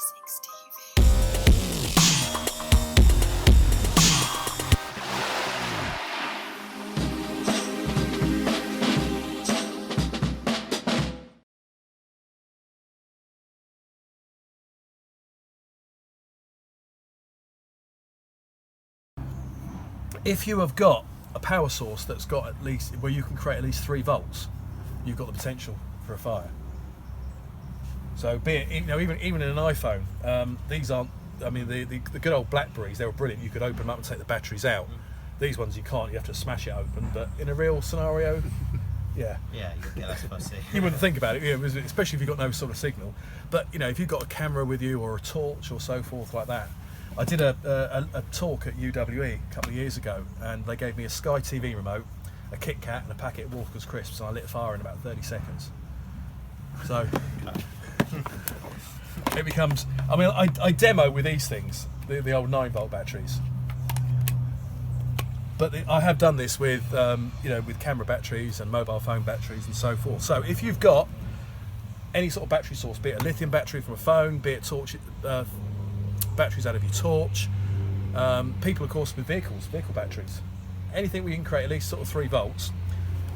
Essex TV. If you have got a power source that's got at least, where you can create at least 3 volts, you've got the potential for a fire. So be it, even in an iPhone, these aren't, I mean, the good old Blackberries, they were brilliant. You could open them up and take the batteries out. These ones you can't, you have to smash it open. But in a real scenario, yeah, you get less fussy. you wouldn't think about it, especially if you've got no sort of signal. But if you've got a camera with you or a torch or so forth like that. I did a talk at UWE a couple of years ago, and they gave me a Sky TV remote, a Kit Kat and a packet of Walker's crisps, and I lit a fire in about 30 seconds. So it becomes, I mean, I demo with these things, the old 9-volt batteries, but I have done this with with camera batteries and mobile phone batteries and so forth. So if you've got any sort of battery source, be it a lithium battery from a phone, be it torch batteries out of your torch, people of course with vehicle batteries, anything we can create at least sort of 3 volts,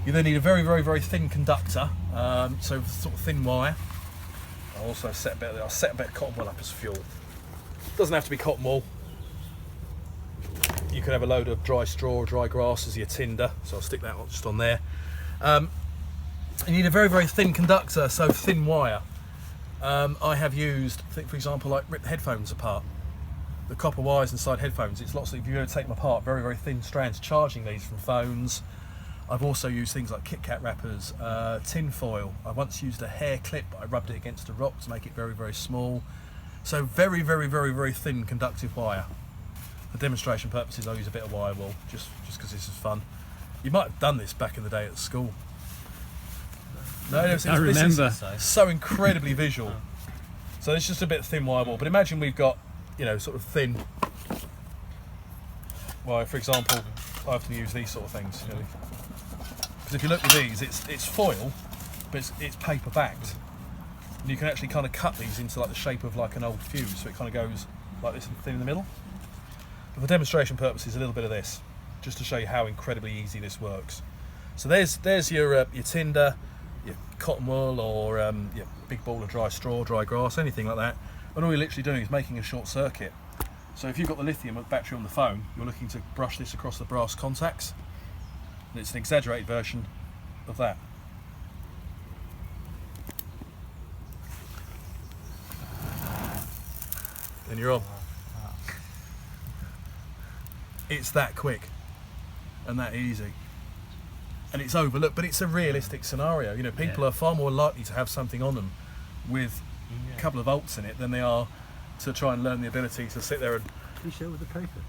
you then need a very, very, very thin conductor, so sort of thin wire. I'll also set a bit of cotton wool up as fuel. Doesn't have to be cotton wool. You could have a load of dry straw or dry grass as your tinder, so I'll stick that just on there. And you need a very, very thin conductor, so thin wire. I have used, for example, like rip headphones apart. The copper wires inside headphones, it's lots of, if you ever take them apart, very, very thin strands, charging these from phones. I've also used things like Kit Kat wrappers, tin foil. I once used a hair clip, but I rubbed it against a rock to make it very, very small. So very, very, very, very thin conductive wire. For demonstration purposes, I'll use a bit of wire wool, just because this is fun. You might have done this back in the day at school. No, I remember. This is so incredibly visual. So it's just a bit of thin wire wool. But imagine we've got, sort of thin. Well, for example, I often use these sort of things. Because if you look with these, it's foil, but it's paper backed, and you can actually kind of cut these into like the shape of like an old fuse, so it kind of goes like this and thin in the middle. But for demonstration purposes, a little bit of this, just to show you how incredibly easy this works. So there's your tinder, your cotton wool, or your big ball of dry straw, dry grass, anything like that. And all you're literally doing is making a short circuit. So if you've got the lithium battery on the phone, you're looking to brush this across the brass contacts. And it's an exaggerated version of that. And you're on. It's that quick and that easy. And it's overlooked, but it's a realistic scenario. People are far more likely to have something on them with a couple of volts in it than they are to try and learn the ability to sit there and with the paper.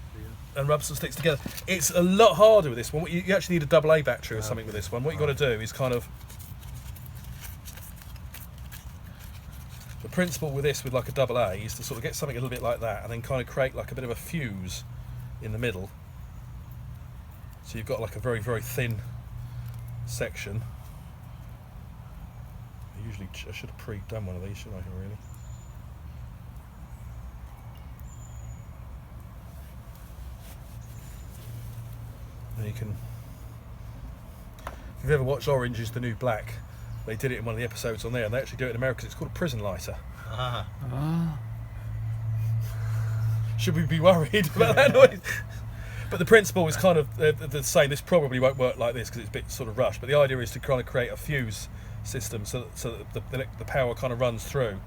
and rub some sticks together. It's a lot harder with this one. You actually need a AA battery or something with this one. What you've got to do is kind of... The principle with this, with like a AA, is to sort of get something a little bit like that and then kind of create like a bit of a fuse in the middle. So you've got like a very, very thin section. I should have pre-done one of these, shouldn't I, really? And you can... If you've ever watched Orange is the New Black, they did it in one of the episodes on there, and they actually do it in America. It's called a prison lighter. Should we be worried about that noise? But the principle is kind of the same. This probably won't work like this because it's a bit sort of rushed, but the idea is to kind of create a fuse system so that the power kind of runs through.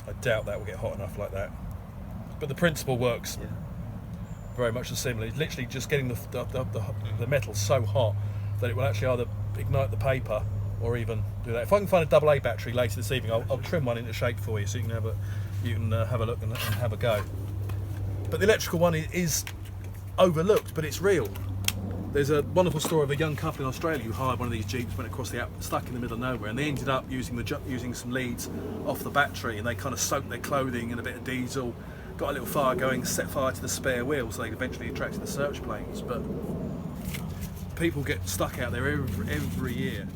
I doubt that will get hot enough like that, but the principle works very much the same. It's literally just getting the metal so hot that it will actually either ignite the paper or even do that. If I can find a AA battery later this evening, I'll trim one into shape for you so you can have a look and have a go. But the electrical one is overlooked, but it's real. There's a wonderful story of a young couple in Australia who hired one of these Jeeps, went across the Alps, stuck in the middle of nowhere, and they ended up using some leads off the battery, and they kind of soaked their clothing in a bit of diesel, got a little fire going, set fire to the spare wheel, so they eventually attracted the search planes. But people get stuck out there every year.